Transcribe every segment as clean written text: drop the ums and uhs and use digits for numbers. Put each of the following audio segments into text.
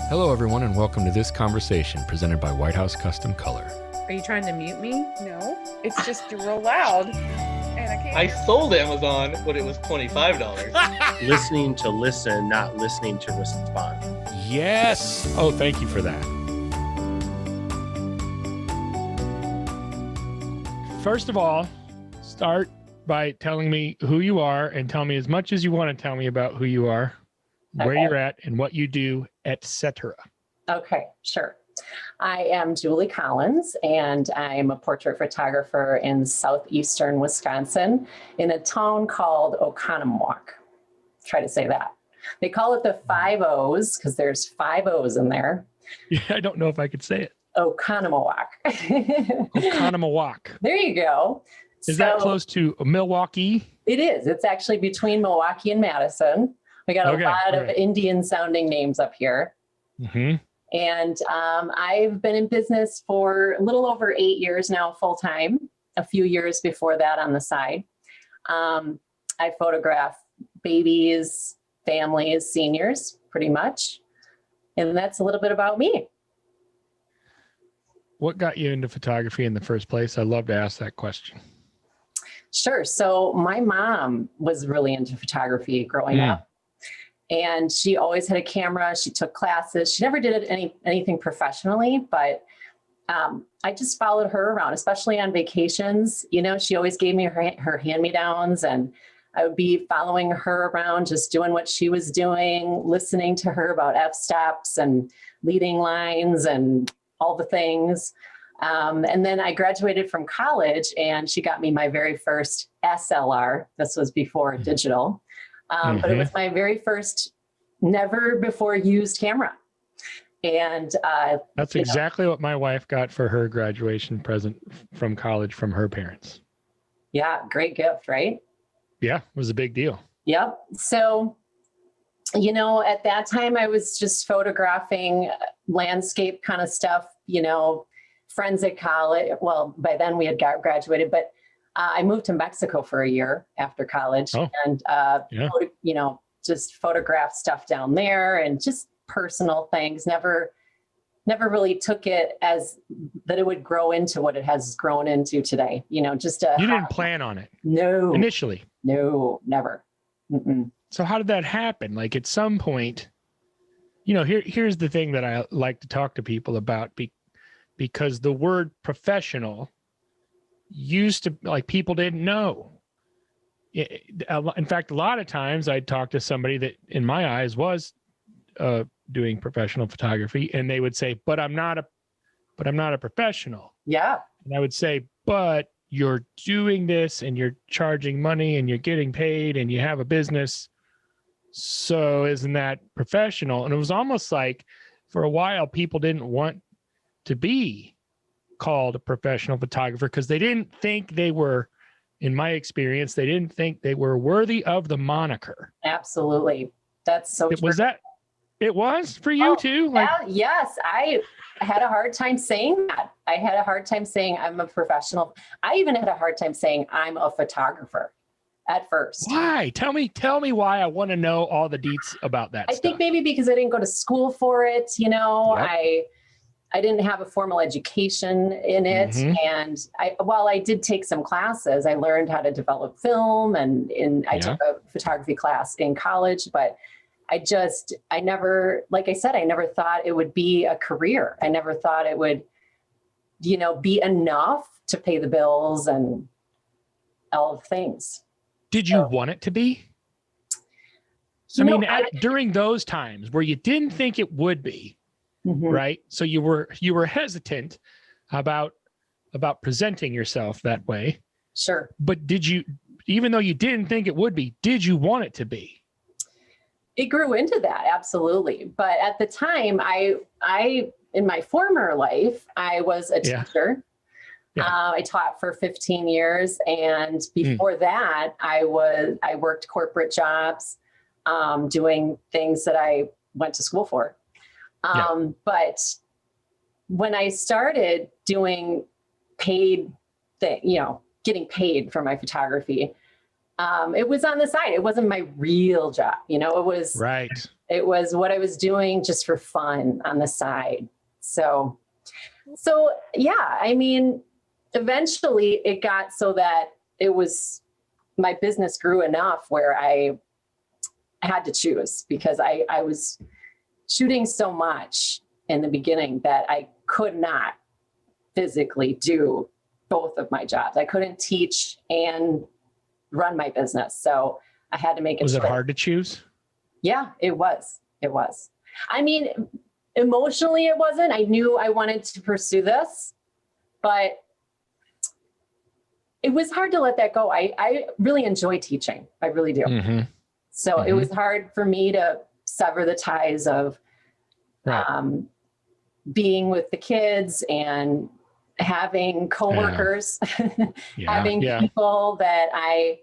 Hello, everyone, and welcome to this conversation presented by White House Custom Color. Are you trying to mute me? No, it's just real loud, and I can't. I sold Amazon when it was $25. Listening to listen, not listening to respond. Yes. Oh, thank you for that. First of all, start by telling me who you are and tell me as much as you want to tell me about who you are, where you're at, and what you do, etc. Okay, sure. I am Julie Collins, and I'm a portrait photographer in southeastern Wisconsin in a town called Oconomowoc. Try to say that. They call it the 5 O's because there's 5 O's in there. Yeah, I don't know if I could say it. Oconomowoc. Oconomowoc. There you go. Is that close to Milwaukee? It is. It's actually between Milwaukee and Madison. We got a lot of Indian sounding names up here. Mm-hmm. And I've been in business for a little over 8 years now, full time, a few years before that on the side. I photograph babies, families, seniors, pretty much. And that's a little bit about me. What got you into photography in the first place? I love to ask that question. Sure. So my mom was really into photography growing up. And she always had a camera. She took classes. She never did anything professionally, but I just followed her around, especially on vacations. You know, she always gave me her hand-me-downs, and I would be following her around, just doing what she was doing, listening to her about f-stops and leading lines and all the things. And then I graduated from college, and she got me my very first SLR. This was before digital. But it was my very first never before used camera. And that's exactly what my wife got for her graduation present from college from her parents. Yeah, great gift, right? Yeah, it was a big deal. Yep. So, you know, at that time I was just photographing landscape kind of stuff, you know, friends at college. Well, by then we had graduated, but I moved to Mexico for a year after college and, you know, just photographed stuff down there and just personal things. Never really took it as that it would grow into what it has grown into today. You know, just you didn't plan on it. No, initially. No, never. Mm-mm. So how did that happen? Like at some point, you know, here's the thing that I like to talk to people about because the word professional used to, like, people didn't know. In fact, a lot of times I'd talk to somebody that in my eyes was doing professional photography, and they would say, but I'm not a professional. Yeah. And I would say, but you're doing this and you're charging money and you're getting paid and you have a business. So isn't that professional? And it was almost like for a while, people didn't want to be called a professional photographer because they didn't think they were, in my experience, they didn't think they were worthy of the moniker. Absolutely. That's so true. Was that, it was for you too? Like, yes, I had a hard time saying that. I had a hard time saying I'm a professional. I even had a hard time saying I'm a photographer at first. Why? Tell me why. I want to know all the deets about that stuff. I think maybe because I didn't go to school for it, you know. Yep. I didn't have a formal education in it. And while I did take some classes, I learned how to develop film and I took a photography class in college, but I never, like I said, I never thought it would be a career. I never thought it would, you know, be enough to pay the bills and all the things. Did you want it to be? During those times where you didn't think it would be, right? So you were hesitant about presenting yourself that way. Sure. But did you, even though you didn't think it would be, did you want it to be? It grew into that, absolutely. But at the time, I in my former life, I was a teacher. Yeah. I taught for 15 years, and before that, I worked corporate jobs, doing things that I went to school for. But when I started doing paid getting paid for my photography, it was on the side. It wasn't my real job. You know, it was right. It was what I was doing just for fun on the side. So yeah, I mean, eventually it got so that my business grew enough where I had to choose, because I was shooting so much in the beginning that I could not physically do both of my jobs. I couldn't teach and run my business. So I had to make a choice. Was it hard to choose? Yeah, it was. It was. I mean, emotionally it wasn't. I knew I wanted to pursue this, but it was hard to let that go. I really enjoy teaching. I really do. Mm-hmm. So it was hard for me to sever the ties of being with the kids and having coworkers, having people that I,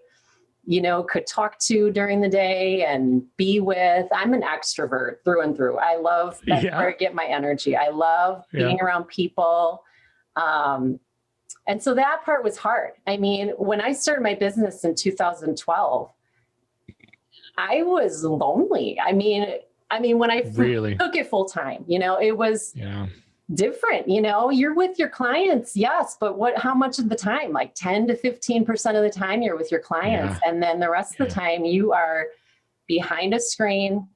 could talk to during the day and be with. I'm an extrovert through and through. I love, that's where I get my energy. I love being around people. And so that part was hard. I mean, when I started my business in 2012, I was lonely. I mean, when I really took it full time, it was different. You're with your clients, yes, but how much of the time? Like 10 to 15% of the time you're with your clients, and then the rest of the time you are behind a screen,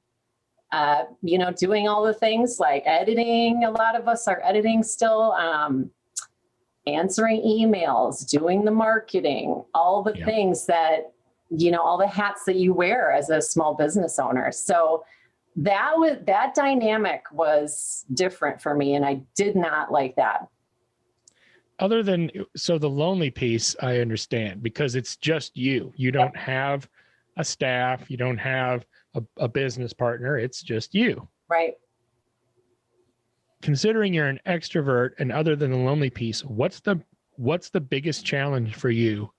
doing all the things like editing. A lot of us are editing still, answering emails, doing the marketing, all the things that, all the hats that you wear as a small business owner. So that dynamic was different for me, and I did not like that. Other than, so the lonely piece, I understand, because it's just you. You don't have a staff. You don't have a business partner. It's just you. Right. Considering you're an extrovert, and other than the lonely piece, what's the biggest challenge for you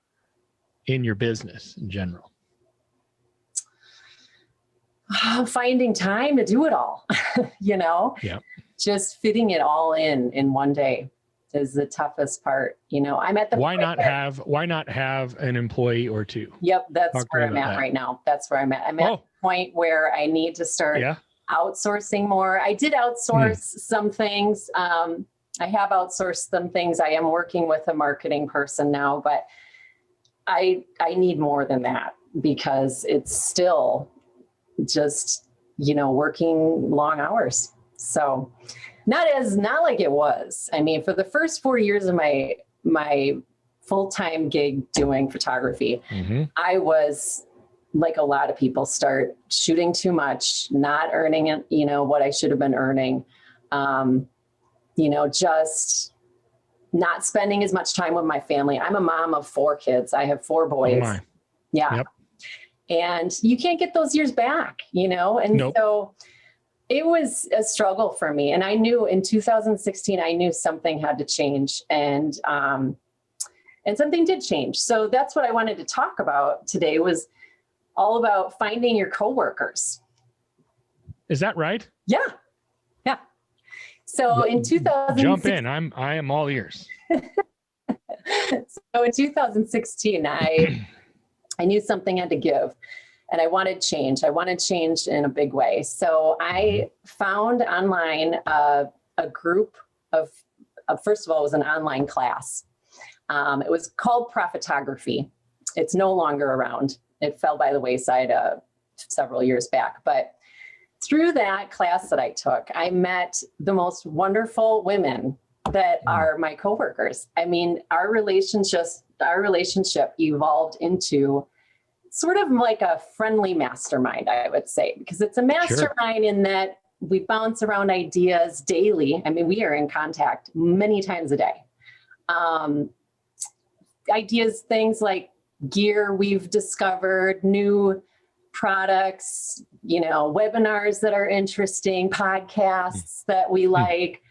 in your business in general? Finding time to do it all, just fitting it all in one day is the toughest part. I'm at the why not have an employee or two? Yep. That's where I'm at right now. That's where I'm at. I'm at the point where I need to start outsourcing more. I did outsource some things. I have outsourced some things. I am working with a marketing person now, but I need more than that, because it's still just, working long hours. So not like it was. I mean, for the first 4 years of my full-time gig doing photography, I was, like a lot of people, start shooting too much, not earning it, what I should have been earning, just not spending as much time with my family. I'm a mom of 4 kids. I have 4 boys. Oh my. Yeah. Yep. And you can't get those years back, and so it was a struggle for me. And I knew in 2016, I knew something had to change, and something did change. So that's what I wanted to talk about today, was all about finding your coworkers. Is that right? Yeah. Yeah. So in 2016, jump in. I am all ears. So in 2016, I knew something had to give, and I wanted change. I wanted change in a big way. So I found online a group of first of all, it was an online class. It was called Profitography. It's no longer around. It fell by the wayside several years back. But through that class that I took, I met the most wonderful women that are my coworkers. I mean, our relationship evolved into sort of like a friendly mastermind, I would say, because it's a mastermind in that we bounce around ideas daily. I mean, we are in contact many times a day. Ideas, things like gear we've discovered, new products, webinars that are interesting, podcasts that we like,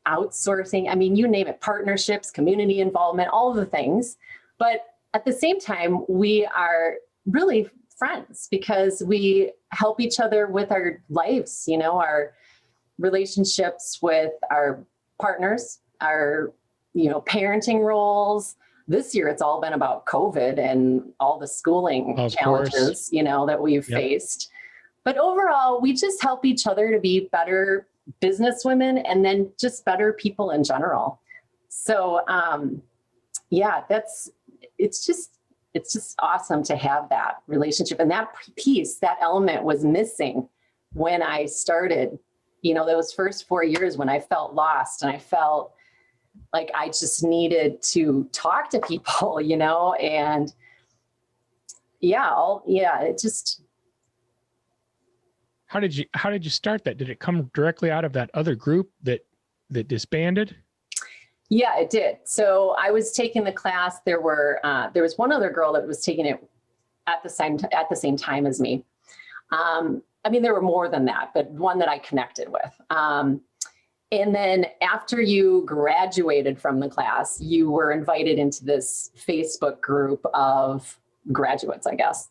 outsourcing. I mean, you name it, partnerships, community involvement, all of the things. But at the same time, we are really friends because we help each other with our lives, our relationships with our partners, our, parenting roles. This year, it's all been about COVID and all the schooling challenges, that we've faced. But overall, we just help each other to be better businesswomen and then just better people in general. So yeah, it's just awesome to have that relationship. And that piece, that element was missing when I started, those first 4 years when I felt lost and I felt like I just needed to talk to people, and it just. How did you start that? Did it come directly out of that other group that disbanded? Yeah, it did. So I was taking the class. There was one other girl that was taking it at the same time as me. There were more than that, but one that I connected with. And then after you graduated from the class, you were invited into this Facebook group of graduates, I guess.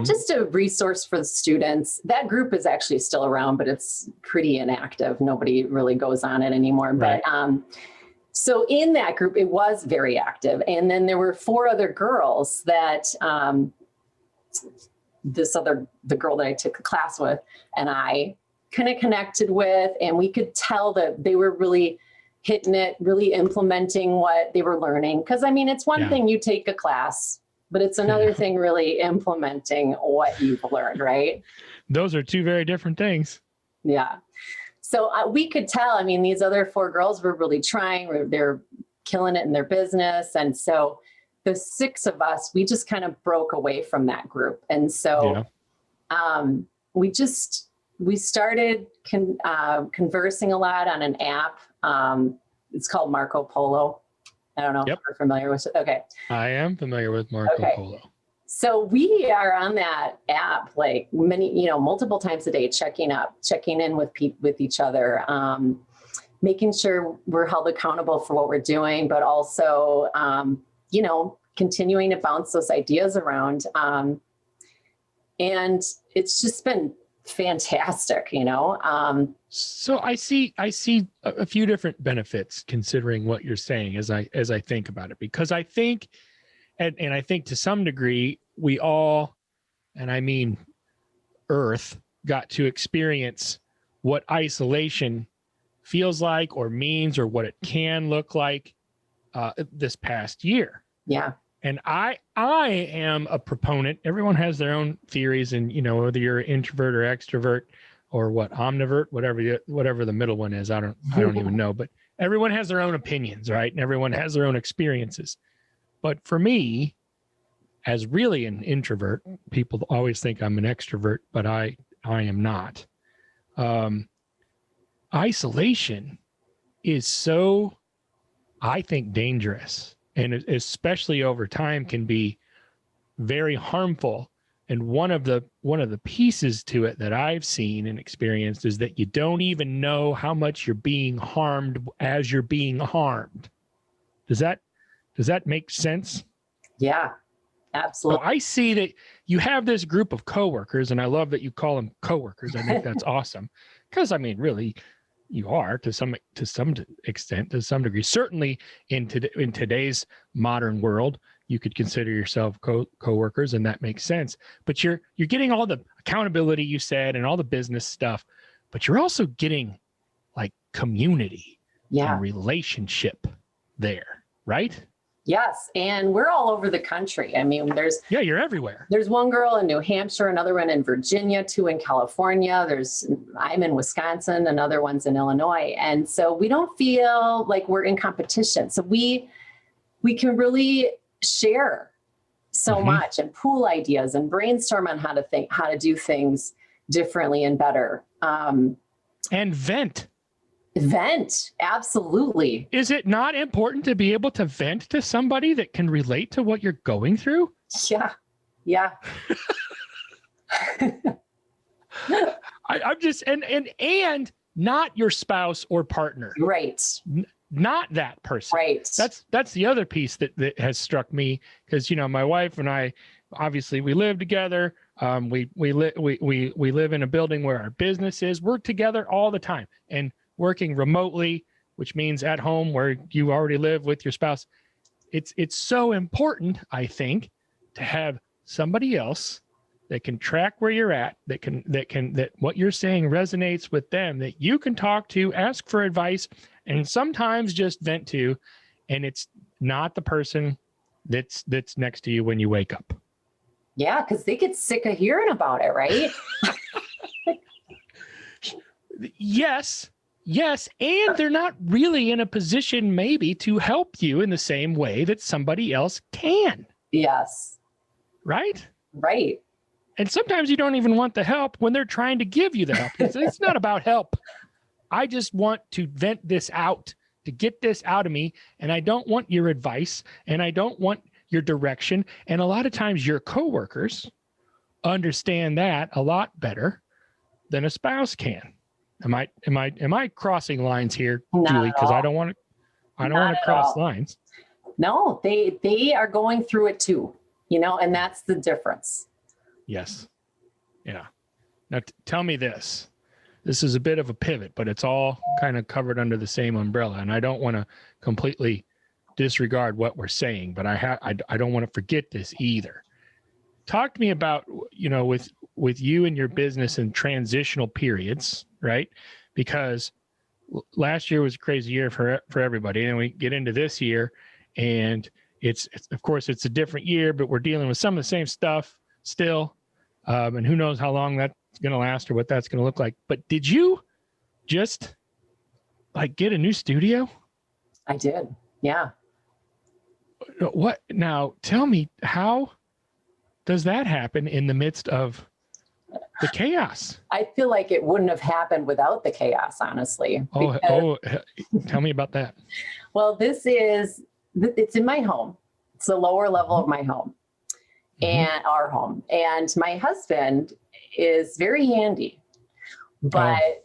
Just a resource for the students. That group is actually still around, but it's pretty inactive. Nobody really goes on it anymore. Right. But so in that group, it was very active. And then there were 4 other girls that the girl that I took a class with and I kind of connected with, and we could tell that they were really hitting it, really implementing what they were learning. Because it's one thing you take a class, but it's another thing really implementing what you've learned, right? Those are 2 very different things. Yeah. So we could tell, these other 4 girls were really trying, they're killing it in their business. And so the 6 of us, we just kind of broke away from that group. And so we started conversing a lot on an app. It's called Marco Polo. I don't know if you're familiar with it. Okay. I am familiar with Marco Polo. So we are on that app like multiple times a day, checking in with each other, making sure we're held accountable for what we're doing, but also, continuing to bounce those ideas around. And it's just been fantastic, So I see a few different benefits considering what you're saying as I think about it, because I think, and I think to some degree we all, and I mean Earth, got to experience what isolation feels like or means or what it can look like this past year. Yeah. And I am a proponent. Everyone has their own theories, and whether you're an introvert or extrovert or omnivert, whatever the middle one is, I don't even know. But everyone has their own opinions, right? And everyone has their own experiences. But for me, as really an introvert, people always think I'm an extrovert, but I am not. Isolation is so, I think, dangerous. And especially over time can be very harmful. And one of the pieces to it that I've seen and experienced is that you don't even know how much you're being harmed as you're being harmed. Does that make sense? Yeah, absolutely. So I see that you have this group of coworkers, and I love that you call them coworkers. I think that's awesome, because really, you are to some extent, to some degree. Certainly in today's modern world, you could consider yourself coworkers, and that makes sense. But you're getting all the accountability you said and all the business stuff, but you're also getting like community and relationship there, right? Yes. And we're all over the country. You're everywhere. There's one girl in New Hampshire, another one in Virginia, 2 in California. I'm in Wisconsin, another one's in Illinois. And so we don't feel like we're in competition. So we can really share so much and pool ideas and brainstorm on how to do things differently and better. And vent. Absolutely. Is it not important to be able to vent to somebody that can relate to what you're going through? Yeah. I'm just, and not your spouse or partner. Right. Not that person. Right. That's the other piece that has struck me, because, my wife and I, obviously we live together. We live in a building where our business is. We're together all the time, and working remotely, which means at home where you already live with your spouse. It's so important, I think, to have somebody else that can track where you're at, that what you're saying resonates with them, that you can talk to, ask for advice, and sometimes just vent to, and it's not the person that's next to you when you wake up. Yeah, because they get sick of hearing about it, right? Yes, and they're not really in a position maybe to help you in the same way that somebody else can. Yes. Right? Right. And sometimes you don't even want the help when they're trying to give you the help. It's not about help. I just want to vent this out, to get this out of me. And I don't want your advice, and I don't want your direction. And a lot of times your coworkers understand that a lot better than a spouse can. Am I crossing lines here, Julie? Because I don't want to cross lines. No, they are going through it too, and that's the difference. Yes. Yeah. Now tell me this. This is a bit of a pivot, but it's all kind of covered under the same umbrella. And I don't want to completely disregard what we're saying, but I don't want to forget this either. Talk to me about, with you and your business in transitional periods, right? Because last year was a crazy year for everybody. And we get into this year, and it's of course it's a different year, but we're dealing with some of the same stuff still. And who knows how long that's going to last or what that's going to look like. But did you just get a new studio? I did. Yeah. What now? Tell me, how does that happen in the midst of the chaos? I feel like it wouldn't have happened without the chaos, honestly. Tell me about that. Well, it's in my home. It's the lower level of my home. And our home. And my husband is very handy. But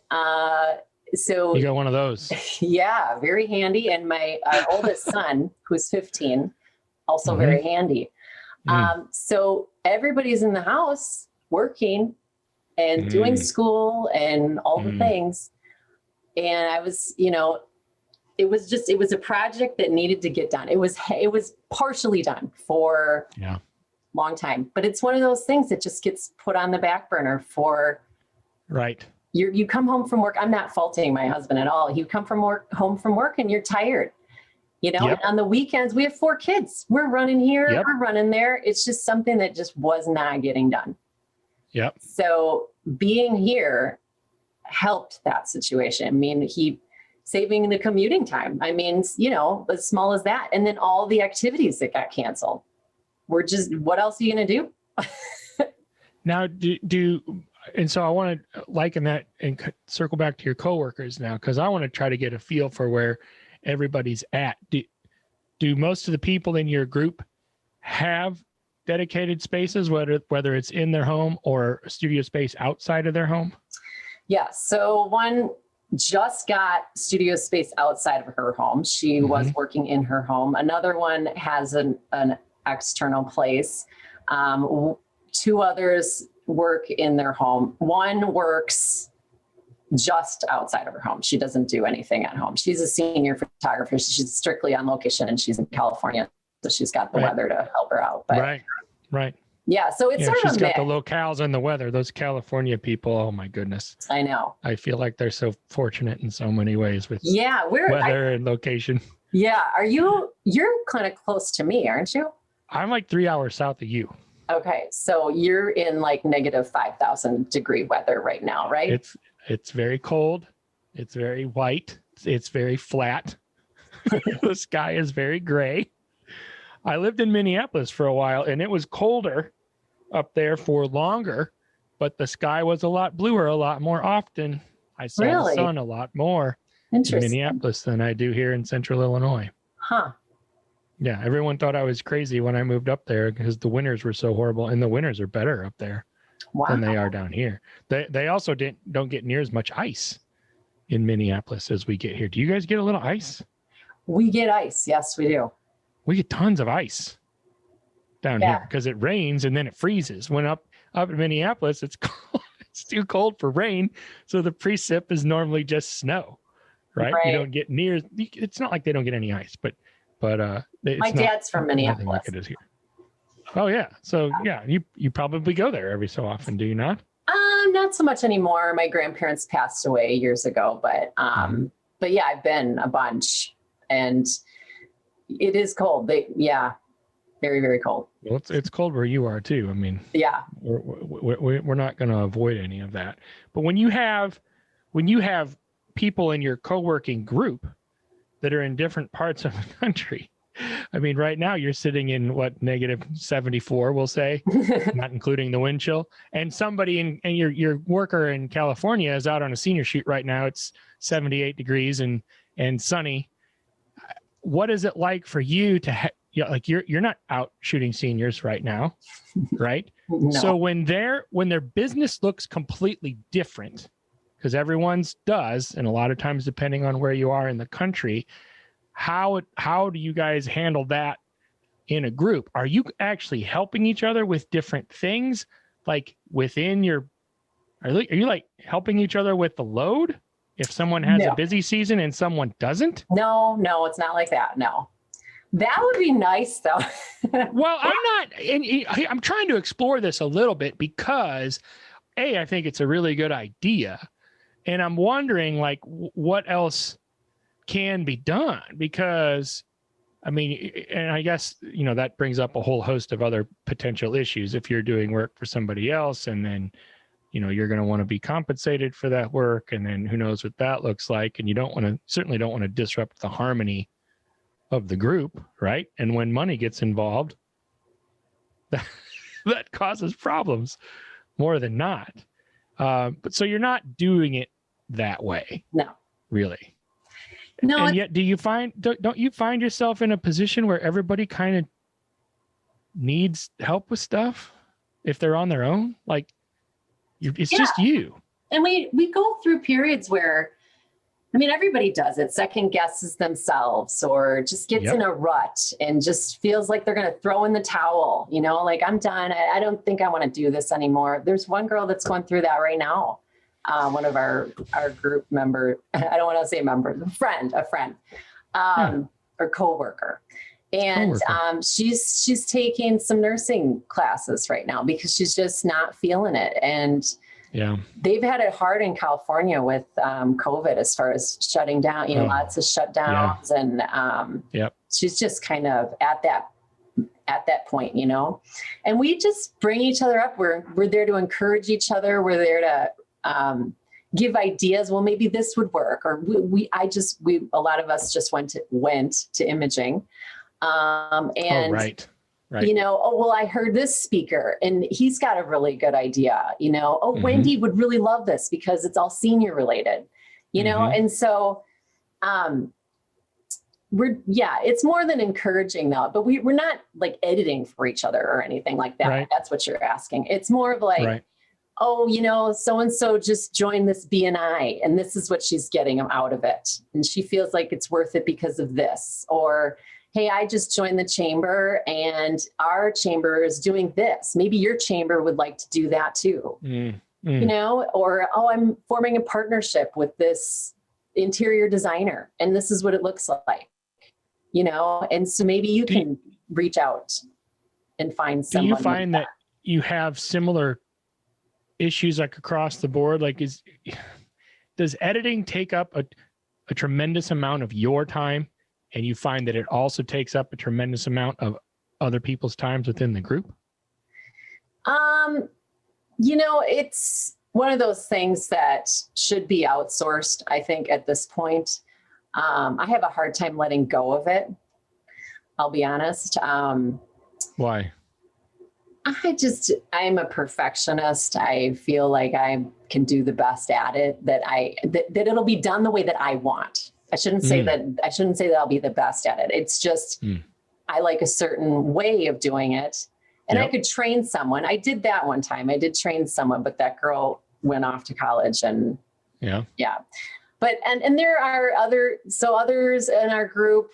so you got one of those. Yeah, very handy. And our oldest son, who's 15, also very handy. So everybody's in the house working and doing school and all the things. And I was, it was a project that needed to get done. It was partially done for long time, but it's one of those things that just gets put on the back burner for you come home from work. I'm not faulting my husband at all. You come home from work and you're tired, and on the weekends we have 4 kids. We're running here, we're running there. It's just something that just was not getting done. Yep. So being here helped that situation. I mean, saving the commuting time. I mean, as small as that. And then all the activities that got canceled. What else are you going to do? Now, and so I want to liken that and circle back to your coworkers now, because I want to try to get a feel for where everybody's at. Do most of the people in your group have dedicated spaces, whether it's in their home or studio space outside of their home? Yeah. So one just got studio space outside of her home. She was working in her home. Another one has an external place. 2 others work in their home. One works just outside of her home. She doesn't do anything at home. She's a senior photographer. She's strictly on location, and she's in California, so she's got the weather to help her out. But right. Yeah, so it's sort of she's got the locales and the weather. Those California people, oh my goodness. I know. I feel like they're so fortunate in so many ways with weather and location. Yeah, you're kind of close to me, aren't you? I'm like 3 hours south of you. Okay, so you're in like negative 5,000 degree weather right now, right? It's very cold. It's very white. It's very flat. The sky is very gray. I lived in Minneapolis for a while, and it was colder up there for longer, but the sky was a lot bluer a lot more often. I saw the sun a lot more in Minneapolis than I do here in central Illinois. Huh. Yeah, everyone thought I was crazy when I moved up there because the winters were so horrible, and the winters are better up there than they are down here. They also don't get near as much ice in Minneapolis as we get here. Do you guys get a little ice? We get ice. Yes, we do. We get tons of ice down here because it rains and then it freezes. When up in Minneapolis, it's cold. It's too cold for rain, so the precip is normally just snow, right? You don't get near. It's not like they don't get any ice, but my dad's from Minneapolis. like it is here. Oh yeah. So yeah, you probably go there every so often, do you not? Not so much anymore. My grandparents passed away years ago, but yeah, I've been a bunch, and it is cold. Very, very cold. Well, it's cold where you are too. I mean, Yeah. we're not going to avoid any of that. But when you have people in your co-working group that are in different parts of the country, I mean, right now you're sitting in what, -74, we'll say, not including the wind chill, and somebody and your worker in California is out on a senior shoot right now. It's 78 degrees and sunny. What is it like for you to like you're not out shooting seniors right now, right? No. So when their business looks completely different, because everyone's does, and a lot of times depending on where you are in the country, how do you guys handle that in a group? Are you actually helping each other with different things, like within your? Are you like helping each other with the load if someone has a busy season and someone doesn't? No, it's not like that. No. That would be nice, though. Well, I'm trying to explore this a little bit because, I think it's a really good idea. And I'm wondering, like, what else can be done? Because, I mean, and I guess, that brings up a whole host of other potential issues. If you're doing work for somebody else and then, you're going to want to be compensated for that work. And then who knows what that looks like. And you certainly don't want to disrupt the harmony of the group, right? And when money gets involved, that causes problems more than not. But so you're not doing it that way. No. Really. No. And yet, don't you find yourself in a position where everybody kind of needs help with stuff if they're on their own? Like, it's just you. And we go through periods where, I mean, everybody does it, second guesses themselves or just gets in a rut and just feels like they're going to throw in the towel, like, I'm done. I don't think I want to do this anymore. There's one girl that's going through that right now. One of our group member, I don't want to say member, a friend, or coworker. And she's taking some nursing classes right now because she's just not feeling it. And they've had it hard in California with COVID as far as shutting down, lots of shutdowns. And she's just kind of at that point, and we just bring each other up. We're there to encourage each other. We're there to give ideas. Well, maybe this would work. Or a lot of us just went to imaging. Right. I heard this speaker and he's got a really good idea, Wendy would really love this because it's all senior related, and so, it's more than encouraging though, but we're not like editing for each other or anything like that. Right. That's what you're asking. It's more of like, so-and-so just joined this BNI and this is what she's getting out of it. And she feels like it's worth it because of this, or, hey, I just joined the chamber and our chamber is doing this. Maybe your chamber would like to do that too, or, I'm forming a partnership with this interior designer and this is what it looks like, and so maybe you can reach out and find someone. Do you find that you have similar issues like across the board? Like does editing take up a tremendous amount of your time? And you find that it also takes up a tremendous amount of other people's times within the group? It's one of those things that should be outsourced, I think, at this point. I have a hard time letting go of it. I'll be honest. Why? I'm a perfectionist. I feel like I can do the best at it, that it'll be done the way that I want. I shouldn't say that I'll be the best at it. It's just, I like a certain way of doing it and I could train someone. I did that one time. I did train someone, but that girl went off to college and but, and there are others in our group.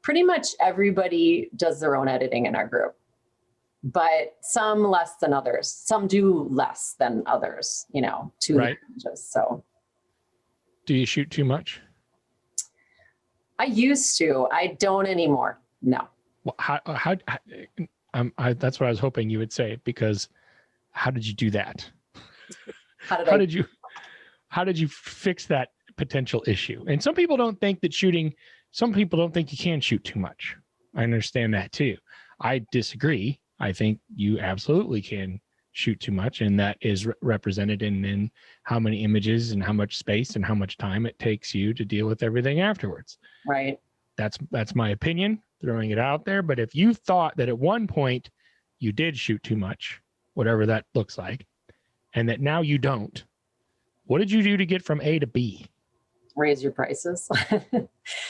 Pretty much everybody does their own editing in our group, but some less than others. Some do less than others, so. Do you shoot too much? I used to. I don't anymore. No. That's what I was hoping you would say, because how did you do that? How did you fix that potential issue? And some people don't think you can shoot too much. I understand that too. I disagree. I think you absolutely can shoot too much, and that is represented in how many images and how much space and how much time it takes you to deal with everything afterwards. Right. That's my opinion, throwing it out there. But if you thought that at one point you did shoot too much, whatever that looks like, and that now you don't, what did you do to get from A to B? Raise your prices.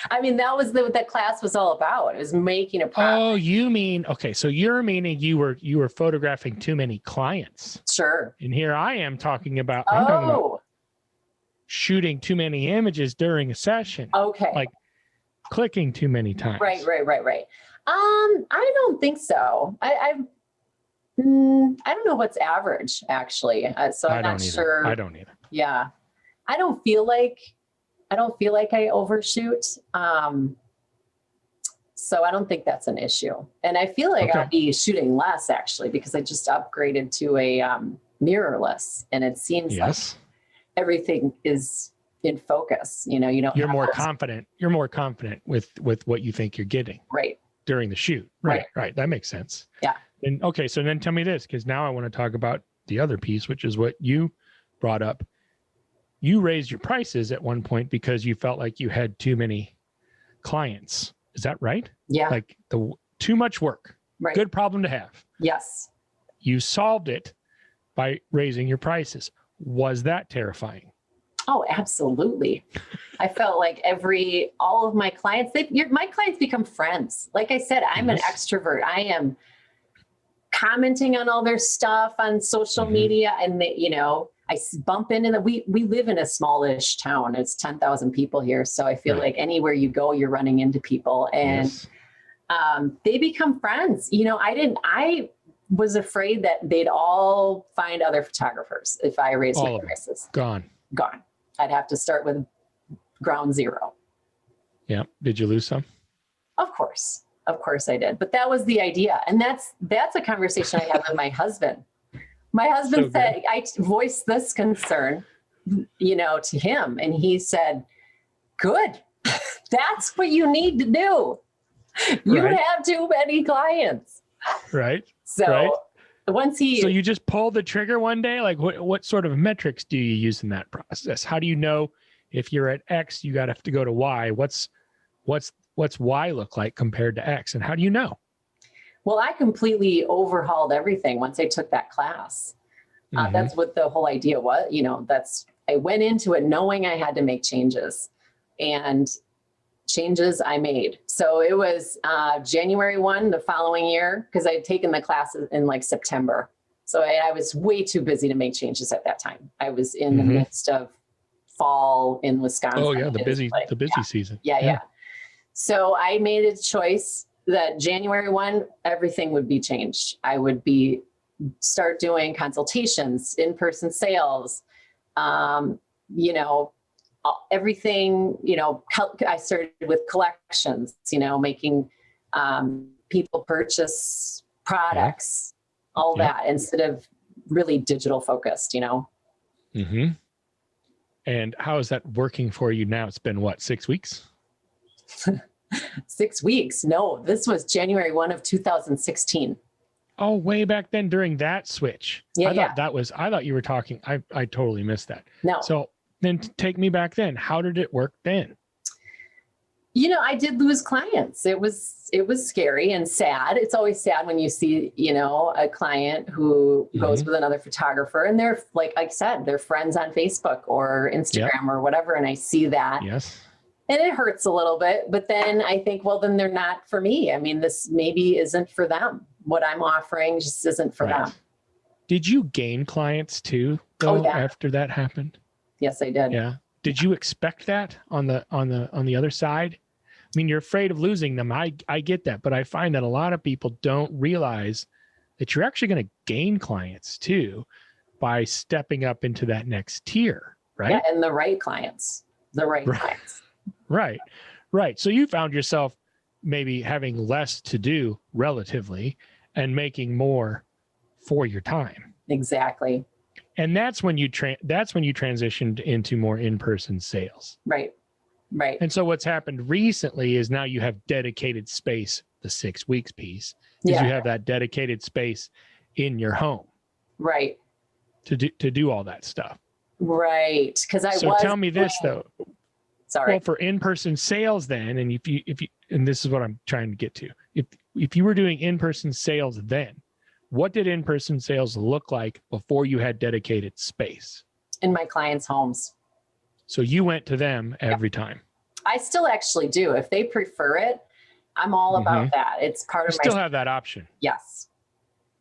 I mean, that was what that class was all about. It was making a profit. Oh, you mean, okay. So you're meaning you were photographing too many clients. Sure. And here I am talking about, I'm talking about shooting too many images during a session. Okay. Like clicking too many times. Right. I don't think so. I don't know what's average actually. So I'm not sure. I don't either. Yeah. I don't feel like I overshoot. So I don't think that's an issue. And I feel like I'll be shooting less actually, because I just upgraded to a mirrorless, and it seems like everything is in focus. You know, you're more confident. You're more confident with what you think you're getting. Right. During the shoot. Right. That makes sense. Yeah. And okay, so then tell me this, because now I want to talk about the other piece, which is what you brought up. You raised your prices at one point because you felt like you had too many clients. Is that right? Yeah. Like too much work. Right. Good problem to have. Yes. You solved it by raising your prices. Was that terrifying? Oh, absolutely. I felt like all of my clients, my clients become friends. Like I said, I'm an extrovert. I am commenting on all their stuff on social media, and I bump into we live in a smallish town. It's 10,000 people here. So I feel like anywhere you go, you're running into people, and they become friends. I was afraid that they'd all find other photographers if I raised my prices. Gone. I'd have to start with ground zero. Yeah. Did you lose some? Of course I did. But that was the idea. And that's a conversation I had with my husband. My husband said, I voiced this concern, to him. And he said, good, that's what you need to do. You have too many clients. Right. So so you just pulled the trigger one day? Like what sort of metrics do you use in that process? How do you know if you're at X, you have to go to Y? What's Y look like compared to X? And how do you know? Well, I completely overhauled everything once I took that class. That's what the whole idea was. I went into it knowing I had to make changes, and changes I made. So it was January 1 the following year, because I had taken the classes in like September. So I was way too busy to make changes at that time. I was in the midst of fall in Wisconsin. Oh yeah, the busy season. Yeah. So I made a choice that January 1, everything would be changed. I would start doing consultations, in-person sales, everything, I started with collections, making people purchase products, all that, instead of really digital focused, And how is that working for you now? It's been what, 6 weeks? 6 weeks. No, this was January 1 of 2016. Oh, way back then during that switch. Yeah, I thought you were talking. I totally missed that. No. So then take me back then. How did it work then? I did lose clients. It was scary and sad. It's always sad when you see, a client who goes with another photographer, and they're, like I said, they're friends on Facebook or Instagram or whatever. And I see that. Yes. And it hurts a little bit, but then I think, well, then they're not for me. I mean, this maybe isn't for them. What I'm offering just isn't for them. Did you gain clients too, though, after that happened? Yes, I did. Yeah. Did you expect that on the other side? I mean, you're afraid of losing them. I get that, but I find that a lot of people don't realize that you're actually going to gain clients too by stepping up into that next tier, right? Yeah, and the right clients. Clients. Right. So you found yourself maybe having less to do relatively and making more for your time. Exactly. And that's when you transitioned into more in-person sales. Right. Right. And so what's happened recently is now you have dedicated space, the 6 weeks piece, is Yeah. you have that dedicated space in your home Right. to do all that stuff. Right. Because So tell me this though. Sorry. Well, for in-person sales then, and if you and this is what I'm trying to get to. If you were doing in-person sales then, what did in-person sales look like before you had dedicated space? In my clients' homes. So you went to them every time. I still actually do. If they prefer it, I'm all about that. It's part You of still have that option. Yes.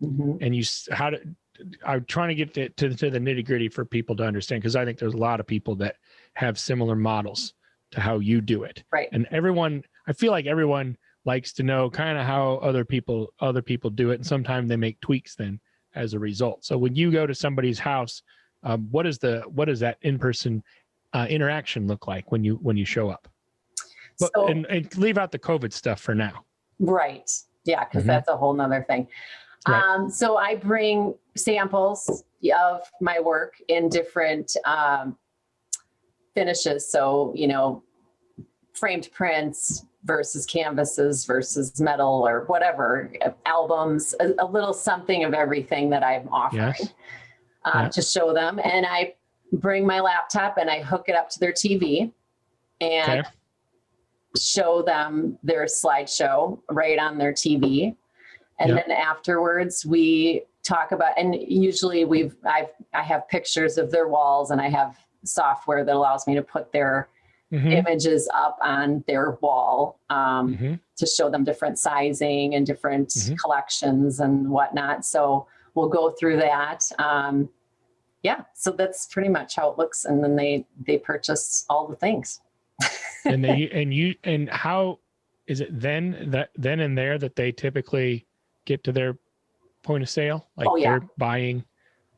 Mm-hmm. And I'm trying to get to the nitty gritty for people to understand, because I think there's a lot of people that have similar models to how you do it. Right. And I feel like everyone likes to know kind of how other people do it. And sometimes they make tweaks then as a result. So when you go to somebody's house, what does that in-person interaction look like when you show up? But, So, and leave out the COVID stuff for now. right. Yeah. Because that's a whole nother thing. Right. So I bring samples of my work in different finishes. So, framed prints versus canvases versus metal or whatever, albums, a little something of everything that I'm offering to show them. And I bring my laptop and I hook it up to their TV and show them their slideshow right on their TV. And then afterwards we talk about, and usually I have pictures of their walls, and I have software that allows me to put their images up on their wall to show them different sizing and different collections and whatnot. So we'll go through that. So that's pretty much how it looks. And then they purchase all the things. and how is it then and there that they typically get to their point of sale? Like they're buying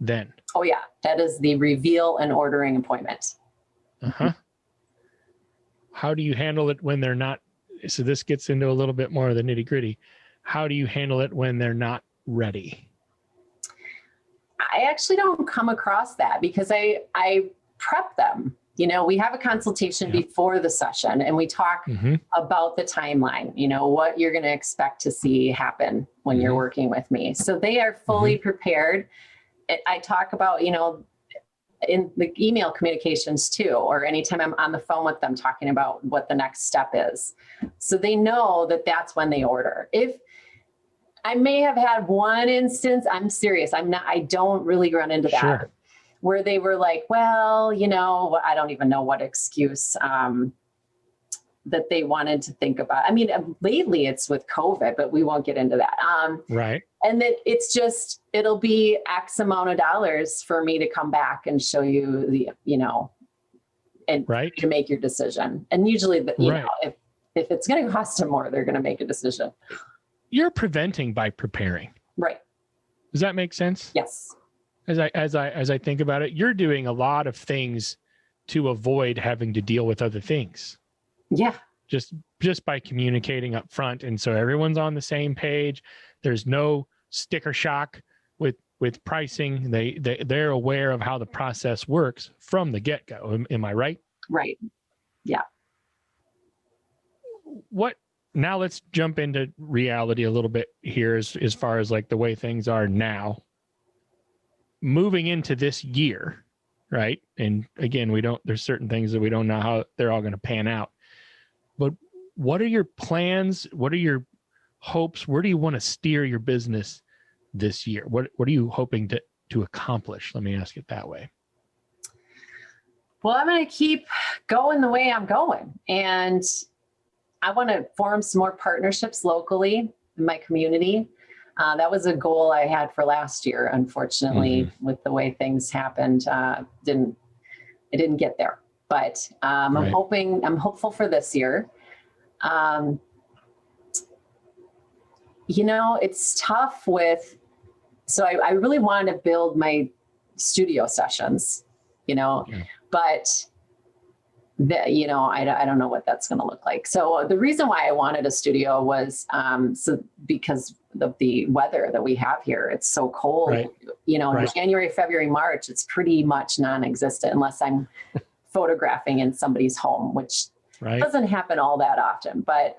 then. Oh yeah. That is the reveal and ordering appointment. How do you handle it when they're not? So this gets into a little bit more of the nitty gritty. How do you handle it when they're not ready? I actually don't come across that because I prep them. We have a consultation before the session and we talk about the timeline, what you're going to expect to see happen when you're working with me. So they are fully prepared. I talk about, in the email communications too, or anytime I'm on the phone with them talking about what the next step is. So they know that that's when they order. If I may have had one instance, I'm serious. I don't really run into that. Where they were like, well, I don't even know what excuse that they wanted to think about. I mean, lately it's with COVID, but we won't get into that. Right. And that it's just, it'll be X amount of dollars for me to come back and show you the, and to make your decision. And usually, if it's going to cost them more, they're going to make a decision. You're preventing by preparing. Right. Does that make sense? Yes. As I think about it, you're doing a lot of things to avoid having to deal with other things. Yeah. Just by communicating up front. And so everyone's on the same page. There's no sticker shock with pricing. They're aware of how the process works from the get-go. Am I right? Right. Yeah. Now let's jump into reality a little bit here as far as like the way things are now. Moving into this year, right? And again, there's certain things that we don't know how they're all going to pan out. But what are your plans? What are your hopes? Where do you want to steer your business this year? What are you hoping to accomplish? Let me ask it that way. Well, I'm going to keep going the way I'm going. And I want to form some more partnerships locally in my community. That was a goal I had for last year. Unfortunately, with the way things happened, it didn't get there. But I'm hopeful for this year. It's tough so I really wanted to build my studio sessions, but that, you know, I don't know what that's going to look like. So the reason why I wanted a studio was because of the weather that we have here. It's so cold, Right. you know, Right. January, February, March, it's pretty much non-existent unless I'm photographing in somebody's home, which Right. doesn't happen all that often. But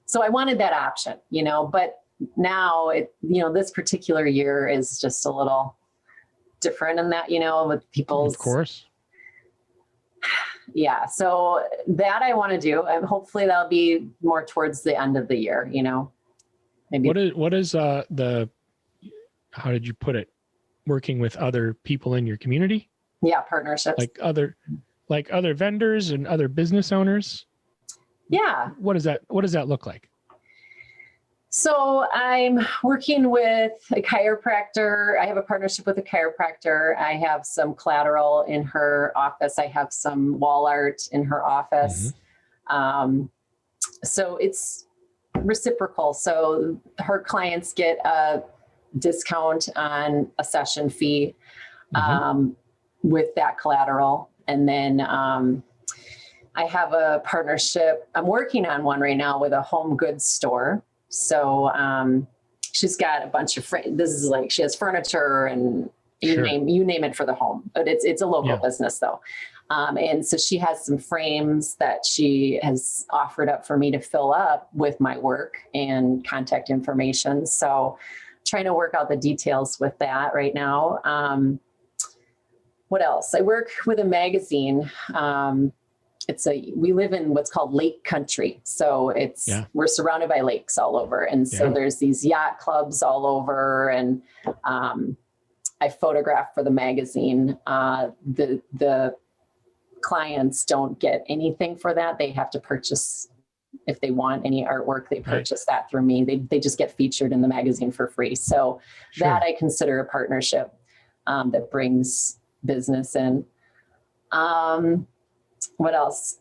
so I wanted that option, you know, but now this particular year is just a little different in that, you know, with people's, Of course. yeah. So that I want to do, and hopefully that'll be more towards the end of the year, you know, maybe. What is how did you put it? Working with other people in your community? Yeah. Partnerships. Like other vendors and other business owners? Yeah. What does that look like? So I'm working with a chiropractor. I have a partnership with a chiropractor. I have some collateral in her office. I have some wall art in her office. So it's reciprocal. So her clients get a discount on a session fee with that collateral. And then I have a partnership. I'm working on one right now with a home goods store. So she's got a bunch of she has furniture and you name it for the home, but it's a local business though. And so she has some frames that she has offered up for me to fill up with my work and contact information. So trying to work out the details with that right now. What else? I work with a magazine. We live in what's called lake country. So we're surrounded by lakes all over. And so there's these yacht clubs all over. And I photograph for the magazine. The clients don't get anything for that. They have to purchase, if they want any artwork, they purchase that through me. They just get featured in the magazine for free. So that I consider a partnership that brings business in. What else?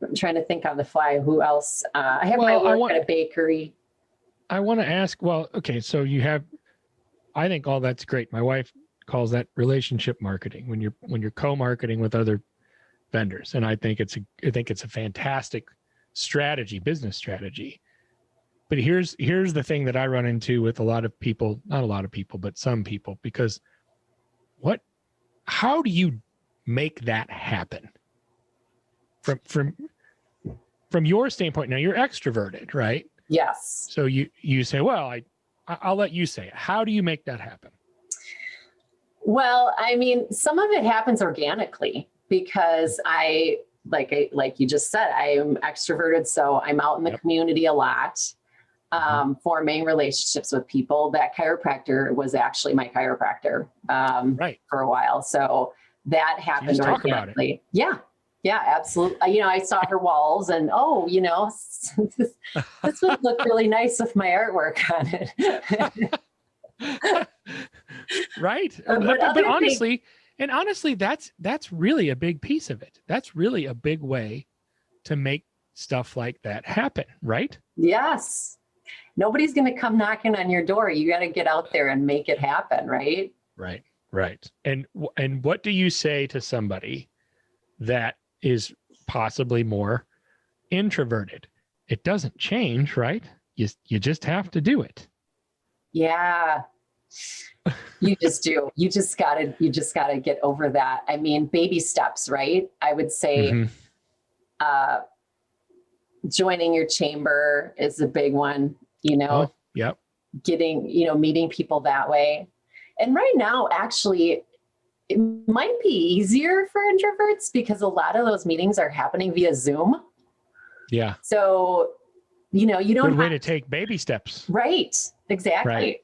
I'm trying to think on the fly. Who else? I have my work at a bakery. I want to ask, okay, so I think all that's great. My wife calls that relationship marketing when you're co-marketing with other vendors. And I think it's a fantastic strategy, business strategy. But here's the thing that I run into with a lot of people, not a lot of people, but some people, because how do you make that happen? From your standpoint, now you're extroverted, right? Yes. So you say, well, I'll let you say it. How do you make that happen? Well, I mean, some of it happens organically because like you just said, I am extroverted. So I'm out in the community a lot, forming relationships with people. That chiropractor was actually my chiropractor for a while. So that happened organically. Yeah, absolutely. I saw her walls and, this would look really nice with my artwork on it. Right. But honestly, that's really a big piece of it. That's really a big way to make stuff like that happen, right? Yes. Nobody's going to come knocking on your door. You got to get out there and make it happen, right? Right. And what do you say to somebody that is possibly more introverted? It doesn't change, right? You just have to do it. Yeah. You just do. You just gotta get over that. I mean, baby steps, right? I would say joining your chamber is a big one, getting, meeting people that way. And right now, actually, it might be easier for introverts because a lot of those meetings are happening via Zoom. Yeah. So, you don't Good way to take baby steps. Right. Exactly. Right.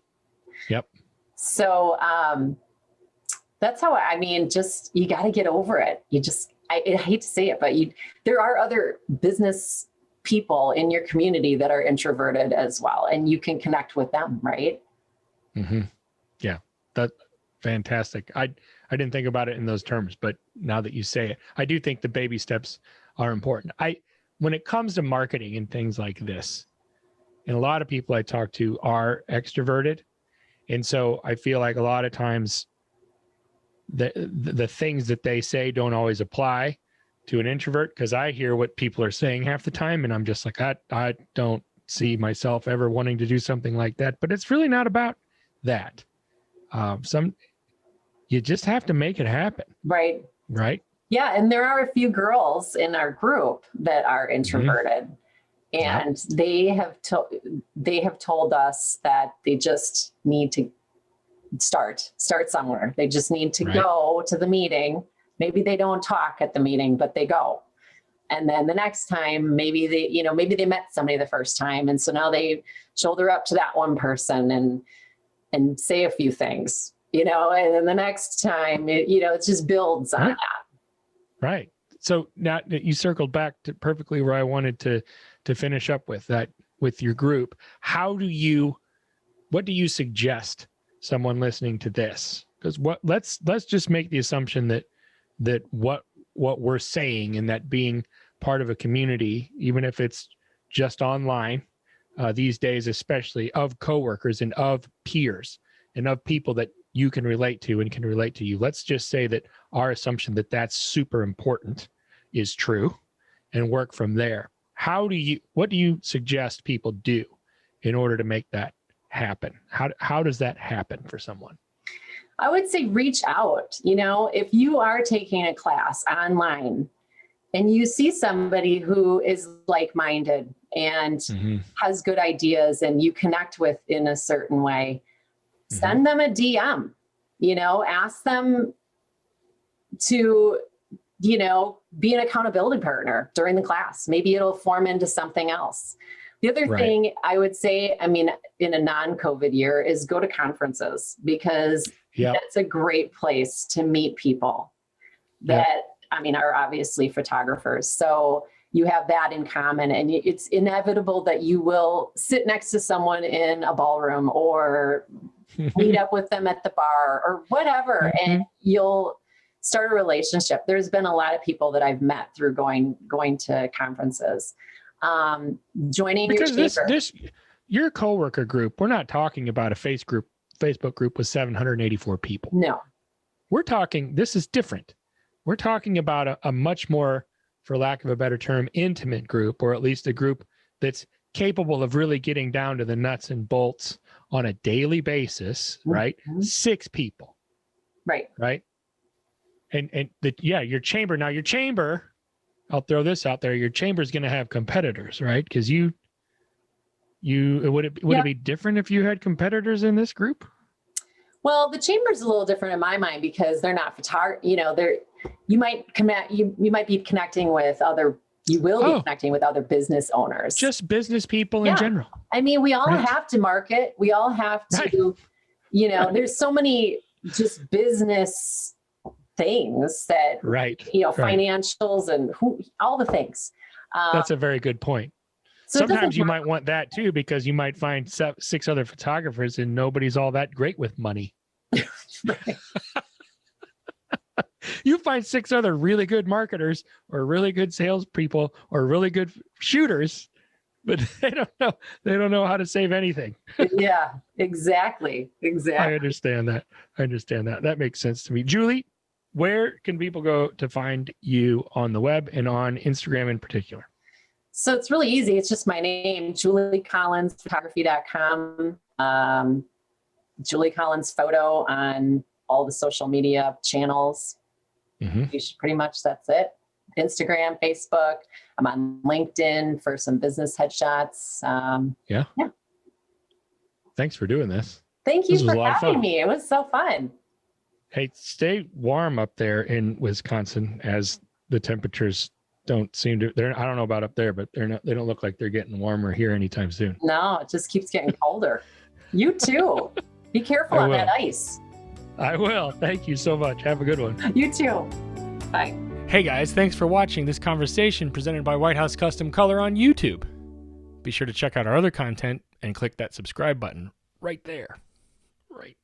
Yep. So that's how you got to get over it. I hate to say it, but there are other business people in your community that are introverted as well, and you can connect with them, right? Yeah, that's fantastic. I didn't think about it in those terms, but now that you say it, I do think the baby steps are important. When it comes to marketing and things like this, and a lot of people I talk to are extroverted. And so I feel like a lot of times the things that they say don't always apply to an introvert, because I hear what people are saying half the time, and I'm just like, I don't see myself ever wanting to do something like that. But it's really not about that. You just have to make it happen. Right. Right. Yeah. And there are a few girls in our group that are introverted. And they have told us that they just need to start somewhere. They just need to go to the meeting. Maybe they don't talk at the meeting, but they go. And then the next time, maybe they met somebody the first time. And so now they shoulder up to that one person and say a few things, and then the next time, it just builds on that. Right. So now that you circled back to perfectly where I wanted to finish up with that, with your group, what do you suggest someone listening to this? Because let's just make the assumption that what we're saying, and that being part of a community, even if it's just online, these days, especially of coworkers and of peers and of people that you can relate to and can relate to you. Let's just say that our assumption that that's super important is true, and work from there. What do you suggest people do in order to make that happen? How does that happen for someone? I would say reach out. If you are taking a class online and you see somebody who is like-minded and has good ideas and you connect with in a certain way, send them a DM, ask them to, be an accountability partner during the class. Maybe it'll form into something else. The other thing I would say, in a non-COVID year, is go to conferences, because that's a great place to meet people that, are obviously photographers. So you have that in common, and it's inevitable that you will sit next to someone in a ballroom or meet up with them at the bar or whatever, and you'll start a relationship. There's been a lot of people that I've met through going to conferences. Joining because your chamber. Your coworker group, we're not talking about a Facebook group with 784 people. No. We're talking, this is different. We're talking about a much more, for lack of a better term, intimate group, or at least a group that's capable of really getting down to the nuts and bolts on a daily basis, right? 6 people. Right. And your chamber, I'll throw this out there. Your chamber is going to have competitors, right? Because would it be different if you had competitors in this group? Well, the chamber's a little different in my mind, because they're not you might be connecting with other, you will be connecting with other business owners. Just business people in general. We all have to market. We all have to, there's so many just business things that, financials and all the things. That's a very good point. So sometimes you might want that too, because you might find 6 other photographers and nobody's all that great with money. You find 6 other really good marketers or really good salespeople or really good shooters, but they don't know how to save anything. Yeah, exactly. I understand that. That makes sense to me. Julie, where can people go to find you on the web and on Instagram in particular? So it's really easy. It's just my name, JulieCollinsPhotography.com. Julie Collins Photo on all the social media channels. Pretty much that's it. Instagram, Facebook. I'm on LinkedIn for some business headshots. Yeah. Thanks for doing this. Thank you for having me. It was so fun. Hey, stay warm up there in Wisconsin, as the temperatures don't seem to, I don't know about up there, but they don't look like they're getting warmer here anytime soon. No, it just keeps getting colder. You too. Be careful on that ice. I will. Thank you so much. Have a good one. You too. Bye. Hey guys, thanks for watching this conversation presented by White House Custom Color on YouTube. Be sure to check out our other content and click that subscribe button right there. Right.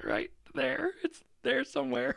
Right there. It's there somewhere.